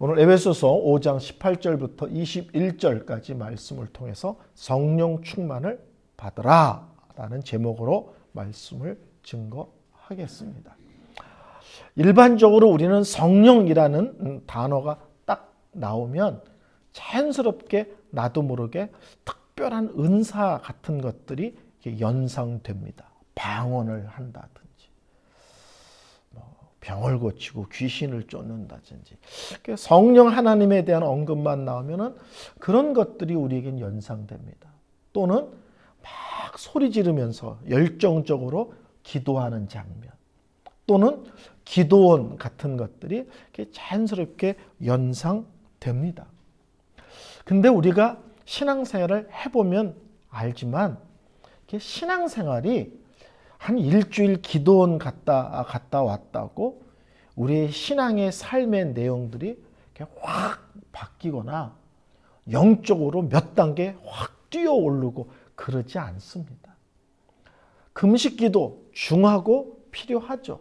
오늘 에베소서 5장 18절부터 21절까지 말씀을 통해서 성령 충만을 받으라 라는 제목으로 말씀을 증거하겠습니다. 일반적으로 우리는 성령이라는 단어가 딱 나오면 자연스럽게 나도 모르게 특별한 은사 같은 것들이 연상됩니다. 방언을 한다든지 병을 고치고 귀신을 쫓는다든지 성령 하나님에 대한 언급만 나오면은 그런 것들이 우리에겐 연상됩니다. 또는 막 소리 지르면서 열정적으로 기도하는 장면, 또는 기도원 같은 것들이 자연스럽게 연상됩니다. 근데 우리가 신앙생활을 해보면 알지만 신앙생활이 한 일주일 기도원 갔다 왔다고 우리의 신앙의 삶의 내용들이 확 바뀌거나 영적으로 몇 단계 확 뛰어오르고 그러지 않습니다. 금식기도 중하고 필요하죠.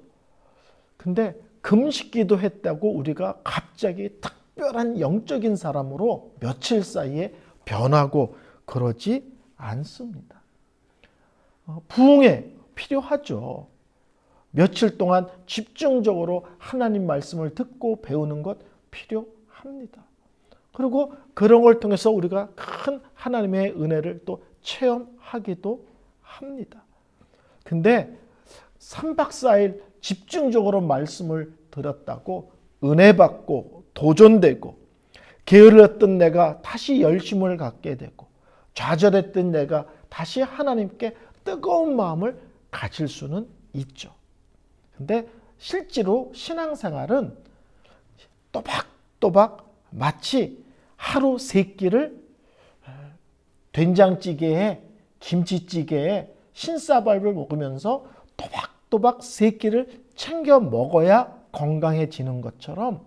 근데 금식기도 했다고 우리가 갑자기 특별한 영적인 사람으로 며칠 사이에 변하고 그러지 않습니다. 부흥회 필요하죠. 며칠 동안 집중적으로 하나님 말씀을 듣고 배우는 것 필요합니다. 그리고 그런 걸 통해서 우리가 큰 하나님의 은혜를 또 체험하기도 합니다. 근데 3박 4일 집중적으로 말씀을 들었다고 은혜 받고 도전되고 게을렀던 내가 다시 열심을 갖게 되고 좌절했던 내가 다시 하나님께 뜨거운 마음을 가질 수는 있죠. 근데 실제로 신앙생활은 또박또박 마치 하루 3끼를 된장찌개에 김치찌개에 신사발을 먹으면서 또박또박 3끼를 챙겨 먹어야 건강해지는 것처럼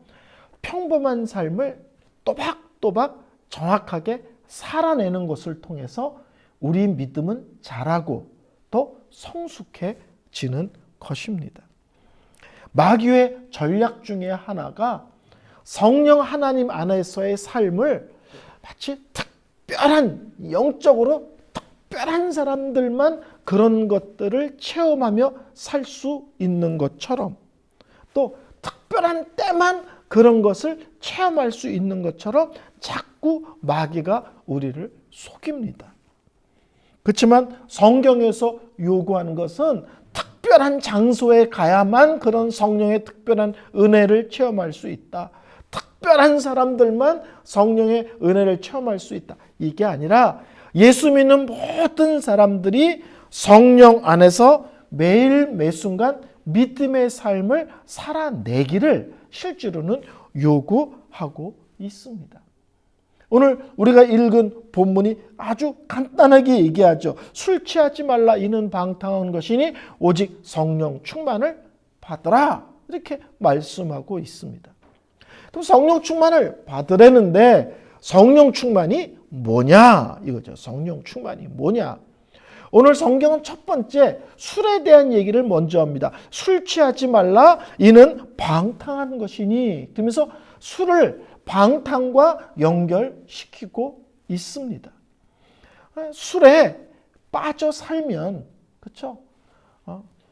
평범한 삶을 또박또박 정확하게 살아내는 것을 통해서 우리 믿음은 자라고 또 성숙해지는 것입니다. 마귀의 전략 중에 하나가 성령 하나님 안에서의 삶을 마치 특별한 영적으로 특별한 사람들만 그런 것들을 체험하며 살 수 있는 것처럼 또 특별한 때만 그런 것을 체험할 수 있는 것처럼 자꾸 마귀가 우리를 속입니다. 그렇지만 성경에서 요구하는 것은 특별한 장소에 가야만 그런 성령의 특별한 은혜를 체험할 수 있다. 특별한 사람들만 성령의 은혜를 체험할 수 있다. 이게 아니라 예수 믿는 모든 사람들이 성령 안에서 매일 매순간 믿음의 삶을 살아내기를 실제로는 요구하고 있습니다. 오늘 우리가 읽은 본문이 아주 간단하게 얘기하죠. 술 취하지 말라 이는 방탕한 것이니 오직 성령 충만을 받으라 이렇게 말씀하고 있습니다. 그럼 성령 충만을 받으려는데 성령 충만이 뭐냐 이거죠. 성령 충만이 뭐냐. 오늘 성경은 첫 번째 술에 대한 얘기를 먼저 합니다. 술 취하지 말라 이는 방탕한 것이니 그러면서 술을 방탕과 연결시키고 있습니다. 술에 빠져 살면 그렇죠?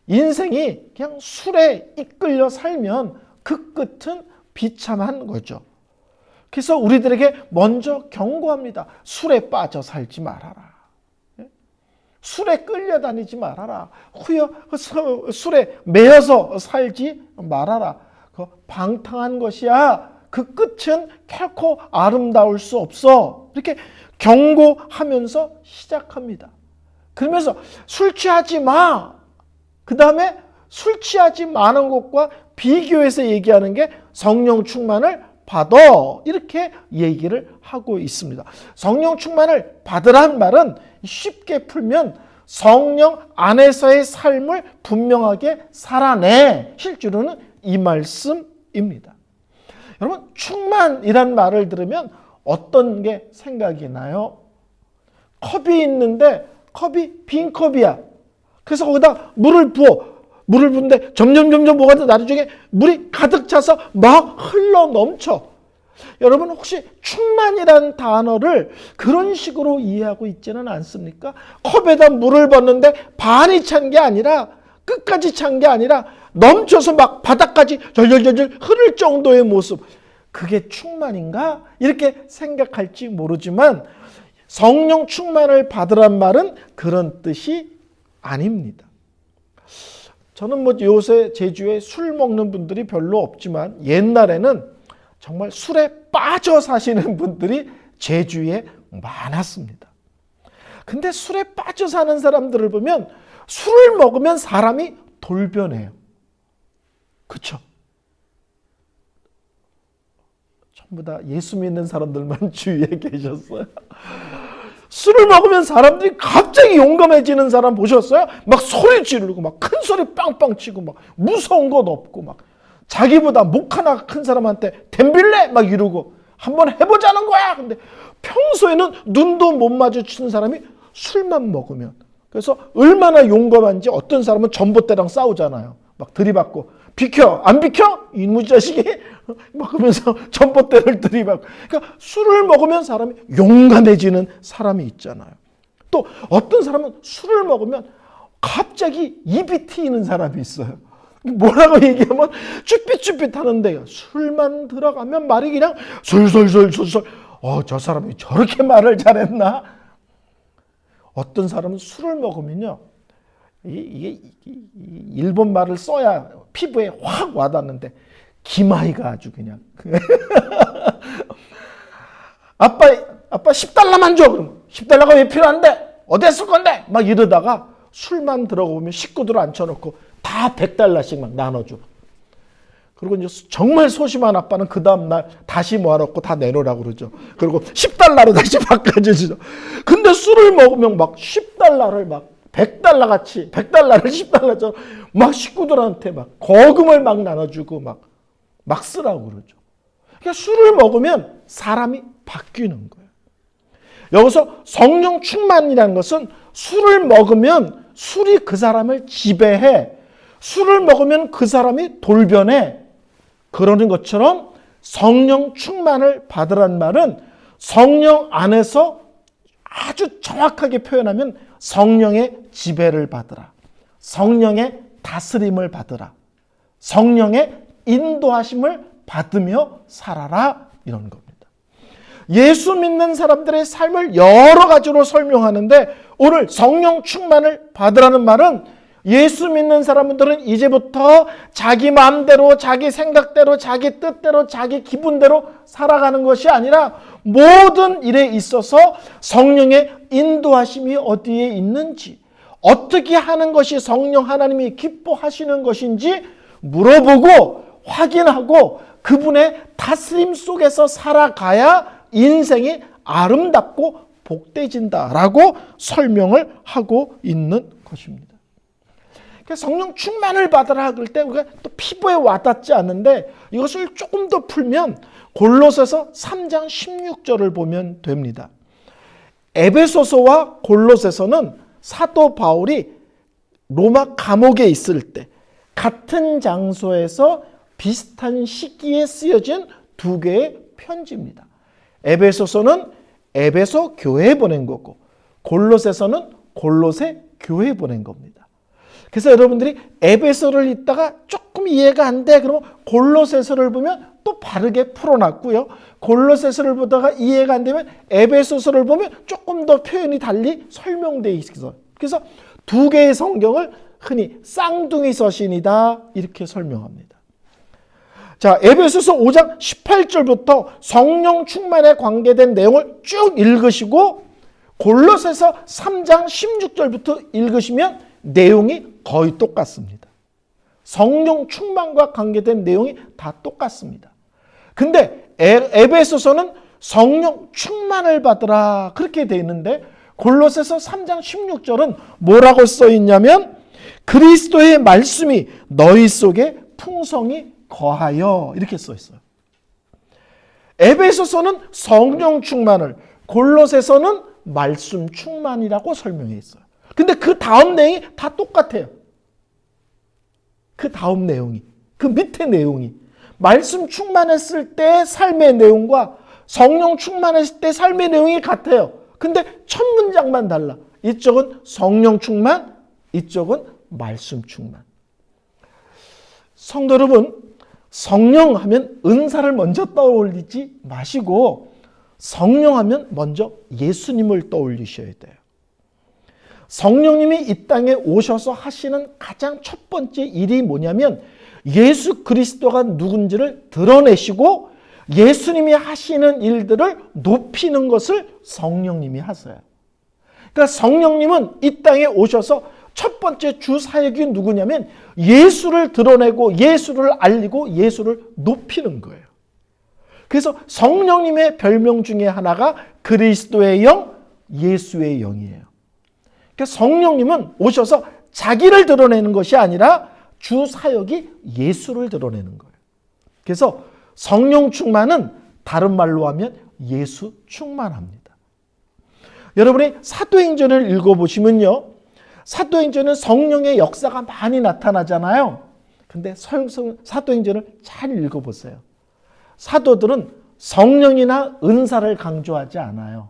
인생이 그냥 술에 이끌려 살면 그 끝은 비참한 거죠. 그래서 우리들에게 먼저 경고합니다. 술에 빠져 살지 말아라. 술에 끌려다니지 말아라. 술에 매여서 살지 말아라. 그 방탕한 것이야. 그 끝은 결코 아름다울 수 없어. 이렇게 경고하면서 시작합니다. 그러면서 술 취하지 마. 그 다음에 술 취하지 마는 것과 비교해서 얘기하는 게 성령 충만을 받아. 이렇게 얘기를 하고 있습니다. 성령 충만을 받으란 말은 쉽게 풀면 성령 안에서의 삶을 분명하게 살아내. 실제로는 이 말씀입니다. 여러분, 충만이란 말을 들으면 어떤 게 생각이 나요? 컵이 있는데 컵이 빈 컵이야. 그래서 거기다 물을 부어. 물을 부는데 점점 뭐가 돼? 나중에 물이 가득 차서 막 흘러 넘쳐. 여러분 혹시 충만이라는 단어를 그런 식으로 이해하고 있지는 않습니까? 컵에다 물을 붓는데 반이 찬 게 아니라, 끝까지 찬 게 아니라 넘쳐서 막 바닥까지 절절절절 흐를 정도의 모습. 그게 충만인가? 이렇게 생각할지 모르지만 성령 충만을 받으란 말은 그런 뜻이 아닙니다. 저는 요새 제주에 술 먹는 분들이 별로 없지만 옛날에는 정말 술에 빠져 사시는 분들이 제주에 많았습니다. 근데 술에 빠져 사는 사람들을 보면 술을 먹으면 사람이 돌변해요. 그렇죠? 전부 다 예수 믿는 사람들만 주위에 계셨어요. 술을 먹으면 사람들이 갑자기 용감해지는 사람 보셨어요? 막 소리 지르고 막 큰 소리 빵빵 치고 막 무서운 것 없고 막 자기보다 목 하나 큰 사람한테 덤빌래? 막 이러고 한번 해보자는 거야. 근데 평소에는 눈도 못 마주치는 사람이 술만 먹으면, 그래서 얼마나 용감한지 어떤 사람은 전봇대랑 싸우잖아요. 막 들이받고 비켜 안 비켜? 이놈의 자식이 막 그러면서 전봇대를 들이받고. 그러니까 술을 먹으면 사람이 용감해지는 사람이 있잖아요. 또 어떤 사람은 술을 먹으면 갑자기 입이 트이는 사람이 있어요. 뭐라고 얘기하면 쭈삣쭈삣 하는데요. 술만 들어가면 말이 그냥 솔솔솔솔솔. 저 사람이 저렇게 말을 잘했나? 어떤 사람은 술을 먹으면요, 이게 일본 말을 써야 피부에 확 와닿는데 기마이가 아주 그냥 아빠 10달러만 줘. 그럼 10달러가 왜 필요한데? 어디에 쓸 건데? 막 이러다가 술만 들어가보면 식구들 앉혀놓고 다 100달러씩 막 나눠줘. 그리고 이제 정말 소심한 아빠는 그 다음날 다시 모아놓고 다 내놓으라고 그러죠. 그리고 10달러로 다시 바꿔주죠. 근데 술을 먹으면 막 10달러를 막 100달러 같이, 100달러를 10달러처럼 막 식구들한테 막 거금을 막 나눠주고 막 쓰라고 그러죠. 그러니까 술을 먹으면 사람이 바뀌는 거예요. 여기서 성령 충만이라는 것은 술을 먹으면 술이 그 사람을 지배해. 술을 먹으면 그 사람이 돌변해. 그러는 것처럼 성령 충만을 받으란 말은 성령 안에서 아주 정확하게 표현하면 성령의 지배를 받으라. 성령의 다스림을 받으라. 성령의 인도하심을 받으며 살아라. 이런 겁니다. 예수 믿는 사람들의 삶을 여러 가지로 설명하는데 오늘 성령 충만을 받으라는 말은 예수 믿는 사람들은 이제부터 자기 마음대로, 자기 생각대로, 자기 뜻대로, 자기 기분대로 살아가는 것이 아니라 모든 일에 있어서 성령의 인도하심이 어디에 있는지, 어떻게 하는 것이 성령 하나님이 기뻐하시는 것인지 물어보고 확인하고 그분의 다스림 속에서 살아가야 인생이 아름답고 복되진다라고 설명을 하고 있는 것입니다. 성령 충만을 받으라 그럴 때 우리가 또 피부에 와닿지 않는데 이것을 조금 더 풀면 골로새서 3장 16절을 보면 됩니다. 에베소서와 골로새서는 사도 바울이 로마 감옥에 있을 때 같은 장소에서 비슷한 시기에 쓰여진 두 개의 편지입니다. 에베소서는 에베소 교회에 보낸 거고 골로새서는 골로새 교회에 보낸 겁니다. 그래서 여러분들이 에베소를 읽다가 조금 이해가 안 돼. 그러면 골로새서를 보면 또 바르게 풀어놨고요. 골로새서를 보다가 이해가 안 되면 에베소서를 보면 조금 더 표현이 달리 설명되어 있어요. 그래서 두 개의 성경을 흔히 쌍둥이 서신이다 이렇게 설명합니다. 자, 에베소서 5장 18절부터 성령 충만에 관계된 내용을 쭉 읽으시고 골로새서 3장 16절부터 읽으시면 내용이 거의 똑같습니다. 성령 충만과 관계된 내용이 다 똑같습니다. 근데 에베소서는 성령 충만을 받으라 그렇게 되어 있는데 골로새서 3장 16절은 뭐라고 써 있냐면 그리스도의 말씀이 너희 속에 풍성히 거하여 이렇게 써 있어요. 에베소서는 성령 충만을, 골로새서는 말씀 충만이라고 설명해 있어요. 근데 그 다음 내용이 다 똑같아요. 그 다음 내용이, 그 밑에 내용이 말씀 충만했을 때 삶의 내용과 성령 충만했을 때 삶의 내용이 같아요. 근데 첫 문장만 달라. 이쪽은 성령 충만, 이쪽은 말씀 충만. 성도 여러분, 성령 하면 은사를 먼저 떠올리지 마시고 성령 하면 먼저 예수님을 떠올리셔야 돼요. 성령님이 이 땅에 오셔서 하시는 가장 첫 번째 일이 뭐냐면 예수 그리스도가 누군지를 드러내시고 예수님이 하시는 일들을 높이는 것을 성령님이 하세요. 그러니까 성령님은 이 땅에 오셔서 첫 번째 주 사역이 누구냐면 예수를 드러내고 예수를 알리고 예수를 높이는 거예요. 그래서 성령님의 별명 중에 하나가 그리스도의 영, 예수의 영이에요. 그러니까 성령님은 오셔서 자기를 드러내는 것이 아니라 주 사역이 예수를 드러내는 거예요. 그래서 성령 충만은 다른 말로 하면 예수 충만합니다. 여러분이 사도행전을 읽어보시면요. 사도행전은 성령의 역사가 많이 나타나잖아요. 근데 사도행전을 잘 읽어보세요. 사도들은 성령이나 은사를 강조하지 않아요.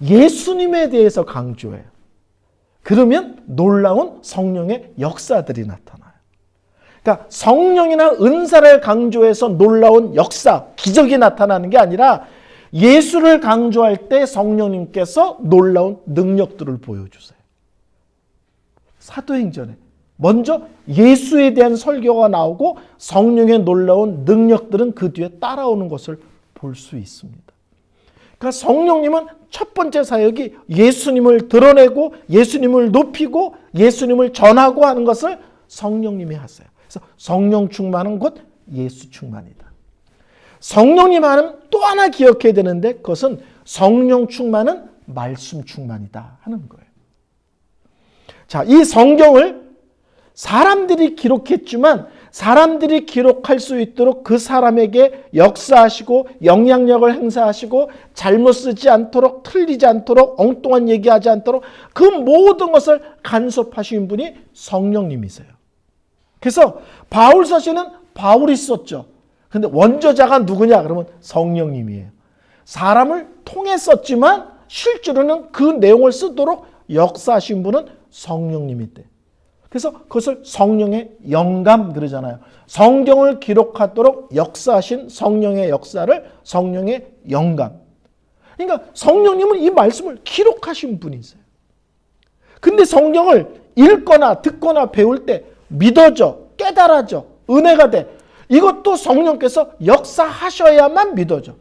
예수님에 대해서 강조해요. 그러면 놀라운 성령의 역사들이 나타나요. 그러니까 성령이나 은사를 강조해서 놀라운 역사, 기적이 나타나는 게 아니라 예수를 강조할 때 성령님께서 놀라운 능력들을 보여주세요. 사도행전에 먼저 예수에 대한 설교가 나오고 성령의 놀라운 능력들은 그 뒤에 따라오는 것을 볼 수 있습니다. 그러니까 성령님은 첫 번째 사역이 예수님을 드러내고 예수님을 높이고 예수님을 전하고 하는 것을 성령님이 하세요. 그래서 성령 충만은 곧 예수 충만이다. 성령님 하면 또 하나 기억해야 되는데 그것은 성령 충만은 말씀 충만이다 하는 거예요. 자, 이 성경을 사람들이 기록했지만 사람들이 기록할 수 있도록 그 사람에게 역사하시고 영향력을 행사하시고 잘못 쓰지 않도록 틀리지 않도록 엉뚱한 얘기하지 않도록 그 모든 것을 간섭하신 분이 성령님이세요. 그래서 바울 서신은 바울이 썼죠. 근데 원저자가 누구냐? 그러면 성령님이에요. 사람을 통해 썼지만 실제로는 그 내용을 쓰도록 역사하신 분은 성령님이대. 그래서 그것을 성령의 영감 그러잖아요. 성경을 기록하도록 역사하신 성령의 역사를 성령의 영감. 그러니까 성령님은 이 말씀을 기록하신 분이세요. 근데 성경을 읽거나 듣거나 배울 때 믿어져, 깨달아져, 은혜가 돼. 이것도 성령께서 역사하셔야만 믿어져.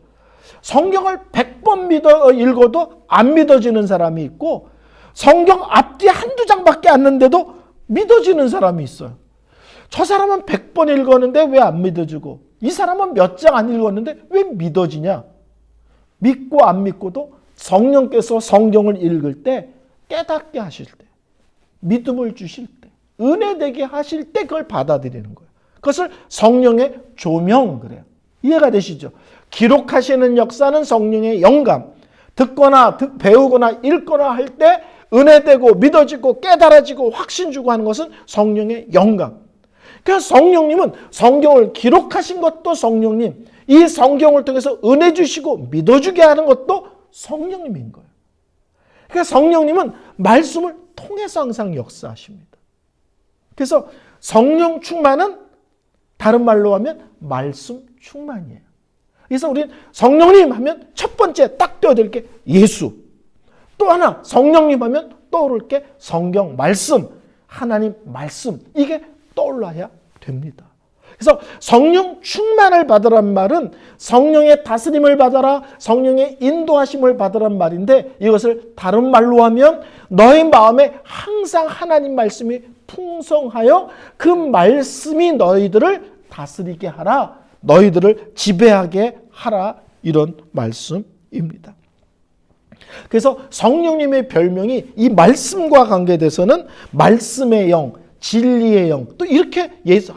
성경을 100번 읽어도 안 믿어지는 사람이 있고 성경 앞뒤 한두 장밖에 안 는데도 믿어지는 사람이 있어요. 저 사람은 100번 읽었는데 왜 안 믿어지고 이 사람은 몇 장 안 읽었는데 왜 믿어지냐? 믿고 안 믿고도 성령께서 성경을 읽을 때 깨닫게 하실 때 믿음을 주실 때 은혜되게 하실 때 그걸 받아들이는 거예요. 그것을 성령의 조명 그래요. 이해가 되시죠? 기록하시는 역사는 성령의 영감. 듣거나 배우거나 읽거나 할 때 은혜되고 믿어지고 깨달아지고 확신 주고 하는 것은 성령의 영감. 그래서 성령님은 성경을 기록하신 것도 성령님, 이 성경을 통해서 은혜 주시고 믿어주게 하는 것도 성령님인 거예요. 그러니까 성령님은 말씀을 통해서 항상 역사하십니다. 그래서 성령 충만은 다른 말로 하면 말씀 충만이에요. 그래서 우리는 성령님 하면 첫 번째 딱 떠오를 게 예수. 또 하나 성령님 하면 떠오를 게 성경 말씀, 하나님 말씀. 이게 떠올라야 됩니다. 그래서 성령 충만을 받으란 말은 성령의 다스림을 받아라, 성령의 인도하심을 받으란 말인데 이것을 다른 말로 하면 너의 마음에 항상 하나님 말씀이 풍성하여 그 말씀이 너희들을 다스리게 하라, 너희들을 지배하게 하라, 이런 말씀입니다. 그래서 성령님의 별명이 이 말씀과 관계돼서는 말씀의 영, 진리의 영, 또 이렇게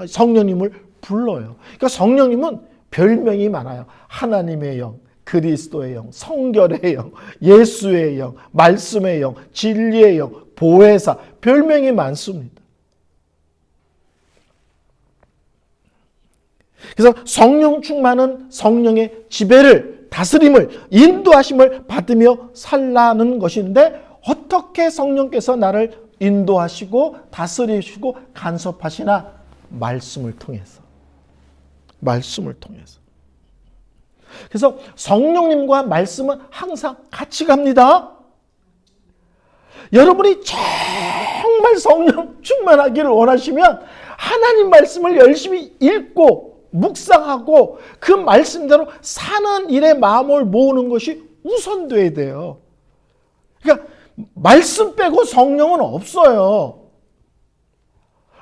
성령님을 불러요. 그러니까 성령님은 별명이 많아요. 하나님의 영, 그리스도의 영, 성결의 영, 예수의 영, 말씀의 영, 진리의 영, 보혜사, 별명이 많습니다. 그래서 성령 충만은 성령의 지배를, 다스림을, 인도하심을 받으며 살라는 것인데, 어떻게 성령께서 나를 인도하시고 다스리시고 간섭하시나? 말씀을 통해서. 말씀을 통해서. 그래서 성령님과 말씀은 항상 같이 갑니다. 여러분이 정말 성령 충만하기를 원하시면 하나님 말씀을 열심히 읽고 묵상하고 그 말씀대로 사는 일에 마음을 모으는 것이 우선돼야 돼요. 그러니까 말씀 빼고 성령은 없어요.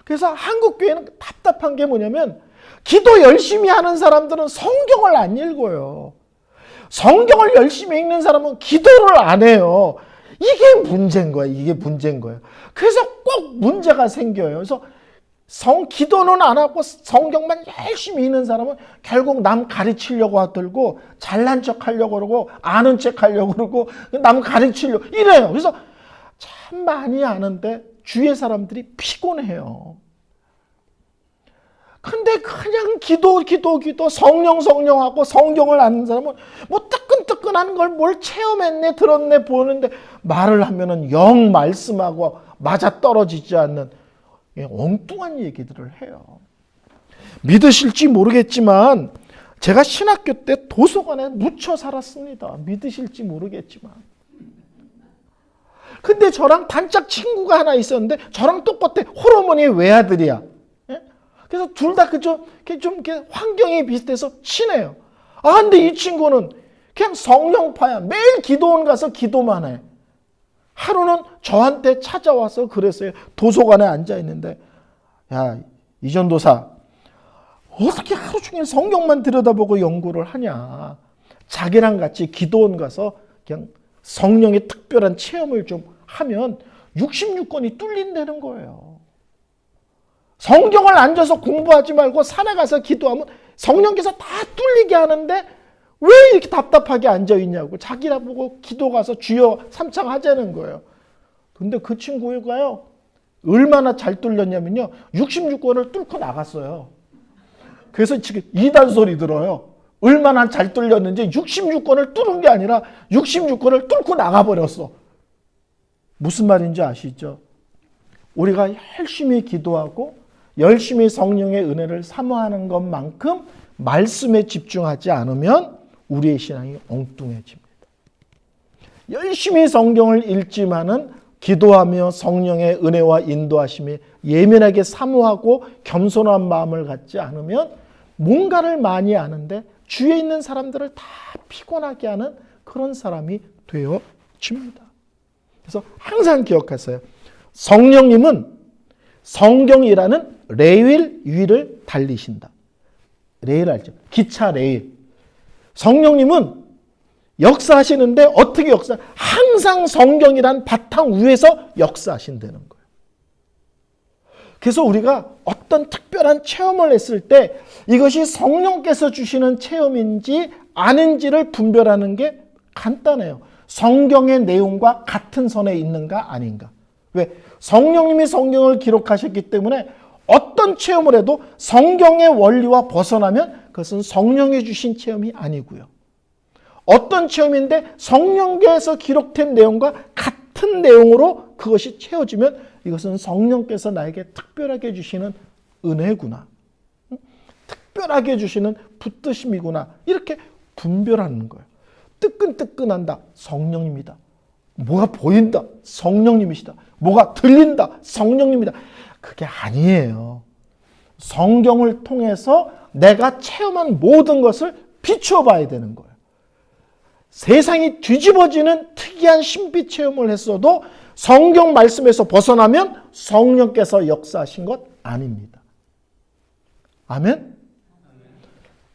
그래서 한국 교회는 답답한 게 뭐냐면, 기도 열심히 하는 사람들은 성경을 안 읽어요. 성경을 열심히 읽는 사람은 기도를 안 해요. 이게 문제인 거예요. 이게 문제인 거예요. 그래서 꼭 문제가 생겨요. 그래서 기도는 안 하고 성경만 열심히 읽는 사람은 결국 남 가르치려고 하들고, 잘난 척 하려고 그러고, 아는 척 하려고 그러고, 남 가르치려고 이래요. 그래서 참 많이 아는데 주위의 사람들이 피곤해요. 근데 그냥 기도 성령하고 성경을 아는 사람은 뭐 뜨끈뜨끈한 걸 뭘 체험했네, 들었네, 보는데 말을 하면은 영 말씀하고 맞아 떨어지지 않는 엉뚱한 얘기들을 해요. 믿으실지 모르겠지만 제가 신학교 때 도서관에 묻혀 살았습니다. 믿으실지 모르겠지만. 근데 저랑 단짝 친구가 하나 있었는데 저랑 똑같아. 호르몬이 외아들이야. 그래서 둘 다 좀 환경이 비슷해서 친해요. 근데 이 친구는 그냥 성령파야. 매일 기도원 가서 기도만 해. 하루는 저한테 찾아와서 그랬어요. 도서관에 앉아있는데, 야, 이전도사, 어떻게 하루 종일 성경만 들여다보고 연구를 하냐. 자기랑 같이 기도원 가서 그냥 성령의 특별한 체험을 좀 하면 66권이 뚫린다는 거예요. 성경을 앉아서 공부하지 말고 산에 가서 기도하면 성령께서 다 뚫리게 하는데 왜 이렇게 답답하게 앉아있냐고. 자기라 보고 기도 가서 주여 삼창 하자는 거예요. 근데 그 친구가요, 얼마나 잘 뚫렸냐면요, 66권을 뚫고 나갔어요. 그래서 지금 이단 소리 들어요. 얼마나 잘 뚫렸는지 66권을 뚫은 게 아니라 66권을 뚫고 나가버렸어. 무슨 말인지 아시죠? 우리가 열심히 기도하고 열심히 성령의 은혜를 사모하는 것만큼 말씀에 집중하지 않으면 우리의 신앙이 엉뚱해집니다. 열심히 성경을 읽지만은 기도하며 성령의 은혜와 인도하심이 예민하게 사모하고 겸손한 마음을 갖지 않으면 뭔가를 많이 아는데 주위에 있는 사람들을 다 피곤하게 하는 그런 사람이 되어집니다. 그래서 항상 기억하세요. 성령님은 성경이라는 레일 위를 달리신다. 레일 알죠? 기차 레일. 성령님은 역사하시는데 어떻게 항상 성경이란 바탕 위에서 역사하신다는 거예요. 그래서 우리가 어떤 특별한 체험을 했을 때 이것이 성령께서 주시는 체험인지 아닌지를 분별하는 게 간단해요. 성경의 내용과 같은 선에 있는가 아닌가. 왜? 성령님이 성경을 기록하셨기 때문에 어떤 체험을 해도 성경의 원리와 벗어나면 그것은 성령이 주신 체험이 아니고요. 어떤 체험인데 성령께서 기록된 내용과 같은 내용으로 그것이 채워지면 이것은 성령께서 나에게 특별하게 주시는 은혜구나. 특별하게 주시는 붙드심이구나. 이렇게 분별하는 거예요. 뜨끈뜨끈한다. 성령님이다. 뭐가 보인다. 성령님이시다. 뭐가 들린다. 성령님이다. 그게 아니에요. 성경을 통해서 내가 체험한 모든 것을 비추어 봐야 되는 거예요. 세상이 뒤집어지는 특이한 신비 체험을 했어도 성경 말씀에서 벗어나면 성령께서 역사하신 것 아닙니다. 아멘?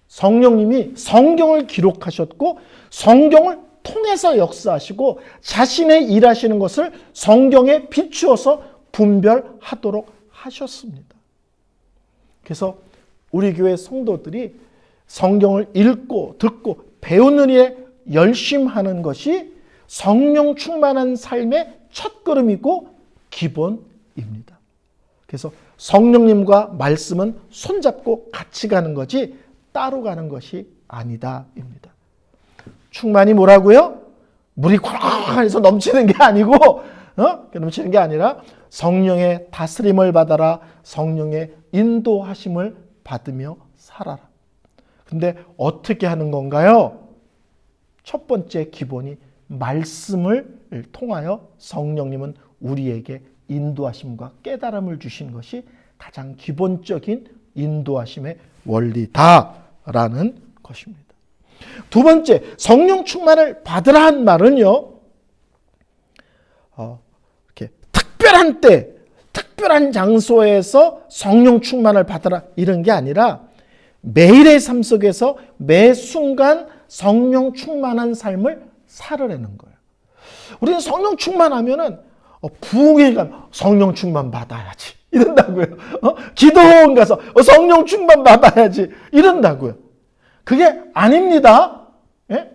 성령님이 성경을 기록하셨고 성경을 통해서 역사하시고 자신의 일하시는 것을 성경에 비추어서 분별하도록 하셨습니다. 그래서 우리 교회 성도들이 성경을 읽고 듣고 배우는 일에 열심하는 것이 성령 충만한 삶의 첫걸음이고 기본입니다. 그래서 성령님과 말씀은 손잡고 같이 가는 거지 따로 가는 것이 아니다입니다. 충만이 뭐라고요? 물이 콱 해서 넘치는 게 아니고 넘치는 게 아니라 성령의 다스림을 받아라. 성령의 인도하심을 받으며 살아라. 근데 어떻게 하는 건가요? 첫 번째 기본이 말씀을 통하여 성령님은 우리에게 인도하심과 깨달음을 주신 것이 가장 기본적인 인도하심의 원리다라는 것입니다. 두 번째, 성령 충만을 받으라 한 말은요, 이렇게 특별한 때, 특별한 장소에서 성령 충만을 받으라 이런 게 아니라 매일의 삶 속에서 매 순간 성령 충만한 삶을 살으라는 거예요. 우리는 성령 충만하면은 부흥회 가면 성령 충만 받아야지 이런다고요. 기도원 가서 성령 충만 받아야지 이런다고요. 그게 아닙니다. 예?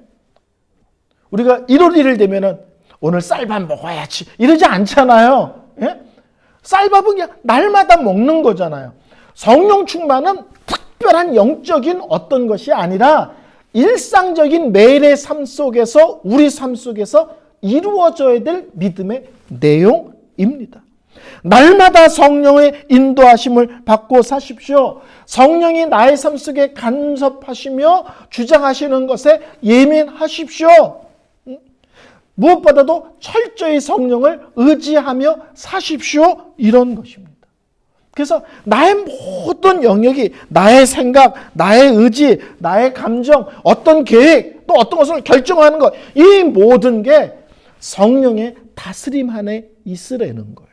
우리가 1월 1일 되면은 오늘 쌀밥 먹어야지 이러지 않잖아요. 예? 쌀밥은 그냥 날마다 먹는 거잖아요. 성령 충만은 특별한 영적인 어떤 것이 아니라 일상적인 매일의 삶 속에서 우리 삶 속에서 이루어져야 될 믿음의 내용입니다. 날마다 성령의 인도하심을 받고 사십시오. 성령이 나의 삶 속에 간섭하시며 주장하시는 것에 예민하십시오. 무엇보다도 철저히 성령을 의지하며 사십시오. 이런 것입니다. 그래서 나의 모든 영역이 나의 생각, 나의 의지, 나의 감정, 어떤 계획, 또 어떤 것을 결정하는 것, 이 모든 게 성령의 다스림 안에 있으라는 거예요.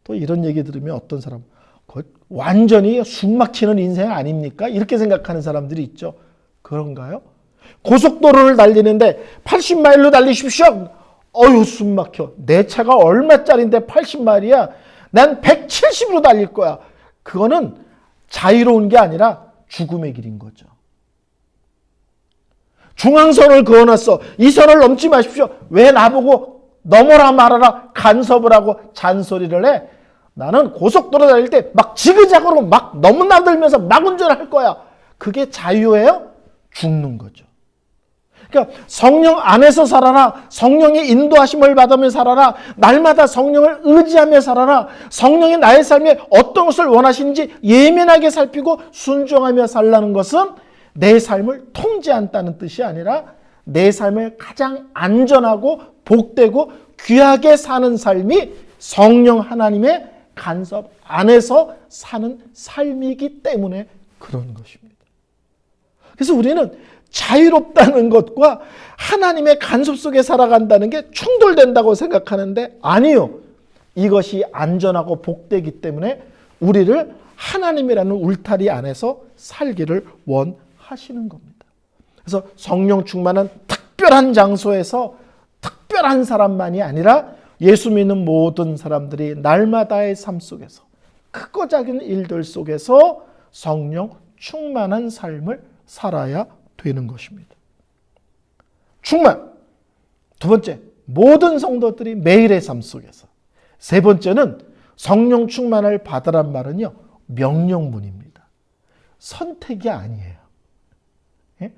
또 이런 얘기 들으면 어떤 사람, 완전히 숨 막히는 인생 아닙니까? 이렇게 생각하는 사람들이 있죠. 그런가요? 고속도로를 달리는데 80마일로 달리십시오. 숨 막혀. 내 차가 얼마짜린데 80마일이야. 난 170으로 달릴 거야. 그거는 자유로운 게 아니라 죽음의 길인 거죠. 중앙선을 그어놨어. 이 선을 넘지 마십시오. 왜 나보고 넘어라 말아라 간섭을 하고 잔소리를 해? 나는 고속도로 달릴 때 막 지그재그로 막 넘나들면서 막 운전할 거야. 그게 자유예요? 죽는 거죠. 그러니까 성령 안에서 살아라. 성령의 인도하심을 받으며 살아라. 날마다 성령을 의지하며 살아라. 성령이 나의 삶에 어떤 것을 원하시는지 예민하게 살피고 순종하며 살라는 것은 내 삶을 통제한다는 뜻이 아니라 내 삶을 가장 안전하고 복되고 귀하게 사는 삶이 성령 하나님의 간섭 안에서 사는 삶이기 때문에 그런 것입니다. 그래서 우리는 자유롭다는 것과 하나님의 간섭 속에 살아간다는 게 충돌된다고 생각하는데 아니요. 이것이 안전하고 복되기 때문에 우리를 하나님이라는 울타리 안에서 살기를 원하시는 겁니다. 그래서 성령 충만은 특별한 장소에서 특별한 사람만이 아니라 예수 믿는 모든 사람들이 날마다의 삶 속에서 크고 작은 일들 속에서 성령 충만한 삶을 살아야 되는 것입니다. 충만. 두 번째, 모든 성도들이 매일의 삶 속에서. 세 번째는 성령 충만을 받으란 말은요, 명령문입니다. 선택이 아니에요. 예?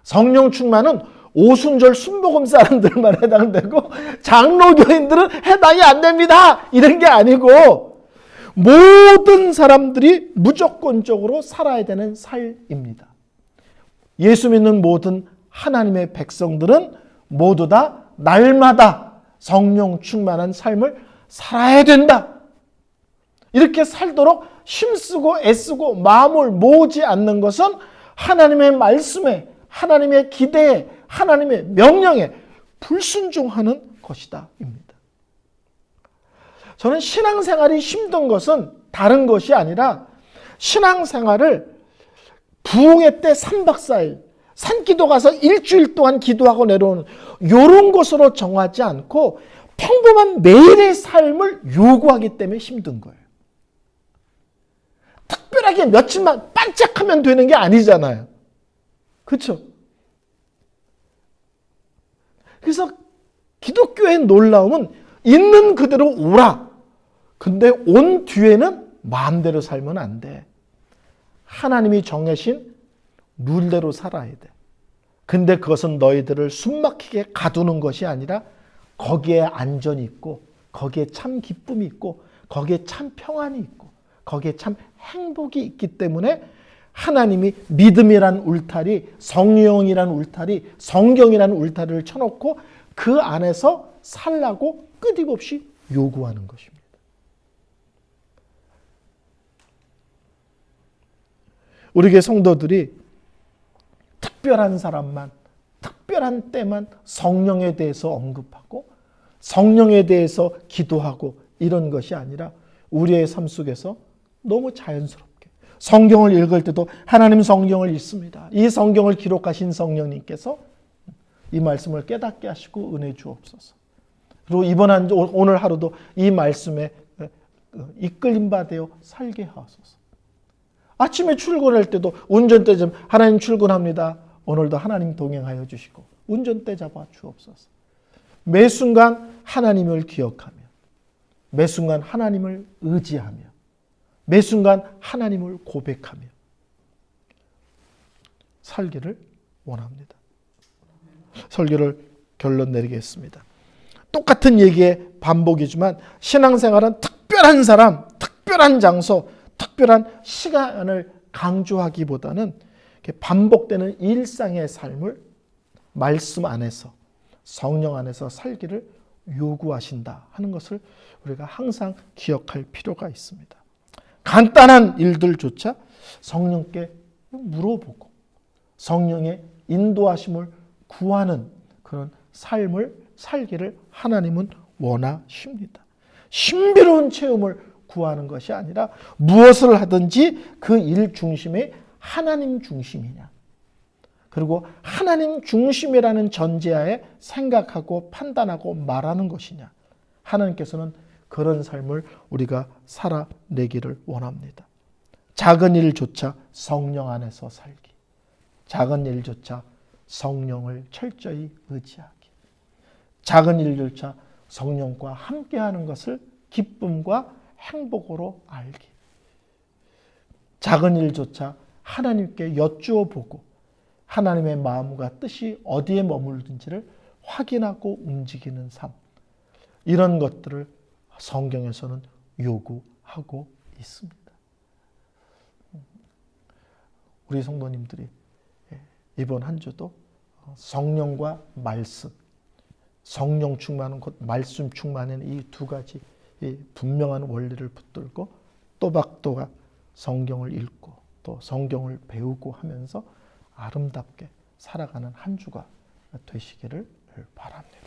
성령 충만은 오순절 순복음 사람들만 해당되고 장로교인들은 해당이 안 됩니다. 이런 게 아니고 모든 사람들이 무조건적으로 살아야 되는 삶입니다. 예수 믿는 모든 하나님의 백성들은 모두 다 날마다 성령 충만한 삶을 살아야 된다. 이렇게 살도록 힘쓰고 애쓰고 마음을 모으지 않는 것은 하나님의 말씀에, 하나님의 기대에, 하나님의 명령에 불순종하는 것이다. 입니다. 저는 신앙생활이 힘든 것은 다른 것이 아니라 신앙생활을 부흥회 때 3박 4일 산기도 가서 일주일 동안 기도하고 내려오는 이런 것으로 정하지 않고 평범한 매일의 삶을 요구하기 때문에 힘든 거예요. 특별하게 며칠만 반짝하면 되는 게 아니잖아요. 그렇죠? 그래서 기독교의 놀라움은 있는 그대로 오라. 근데 온 뒤에는 마음대로 살면 안 돼. 하나님이 정하신 룰대로 살아야 돼. 근데 그것은 너희들을 숨막히게 가두는 것이 아니라 거기에 안전이 있고 거기에 참 기쁨이 있고 거기에 참 평안이 있고 거기에 참 행복이 있기 때문에 하나님이 믿음이란 울타리, 성령이란 울타리, 성경이란 울타리를 쳐놓고 그 안에서 살라고 끊임없이 요구하는 것입니다. 우리 교회 성도들이 특별한 사람만, 특별한 때만 성령에 대해서 언급하고 성령에 대해서 기도하고 이런 것이 아니라 우리의 삶 속에서 너무 자연스럽게 성경을 읽을 때도 하나님 성경을 읽습니다. 이 성경을 기록하신 성령님께서 이 말씀을 깨닫게 하시고 은혜 주옵소서. 그리고 오늘 하루도 이 말씀에 이끌림 받아 살게 하소서. 아침에 출근할 때도 운전대 좀 하나님 출근합니다. 오늘도 하나님 동행하여 주시고 운전대 잡아 주옵소서. 매 순간 하나님을 기억하며 매 순간 하나님을 의지하며 매 순간 하나님을 고백하며 살기를 원합니다. 설교를 결론 내리겠습니다. 똑같은 얘기의 반복이지만 신앙생활은 특별한 사람, 특별한 장소, 특별한 시간을 강조하기보다는 반복되는 일상의 삶을 말씀 안에서 성령 안에서 살기를 요구하신다 하는 것을 우리가 항상 기억할 필요가 있습니다. 간단한 일들조차 성령께 물어보고 성령의 인도하심을 구하는 그런 삶을 살기를 하나님은 원하십니다. 신비로운 체험을 구하는 것이 아니라 무엇을 하든지 그 일 중심에 하나님 중심이냐. 그리고 하나님 중심이라는 전제하에 생각하고 판단하고 말하는 것이냐. 하나님께서는 그런 삶을 우리가 살아내기를 원합니다. 작은 일조차 성령 안에서 살기. 작은 일조차 성령을 철저히 의지하기. 작은 일조차 성령과 함께하는 것을 기쁨과 행복으로 알기. 작은 일조차 하나님께 여쭈어 보고 하나님의 마음과 뜻이 어디에 머물든지를 확인하고 움직이는 삶. 이런 것들을 성경에서는 요구하고 있습니다. 우리 성도님들이 이번 한 주도 성령과 말씀, 성령 충만은 곧 말씀 충만인 이 두 가지 분명한 원리를 붙들고 또박또박 성경을 읽고 또 성경을 배우고 하면서 아름답게 살아가는 한 주가 되시기를 바랍니다.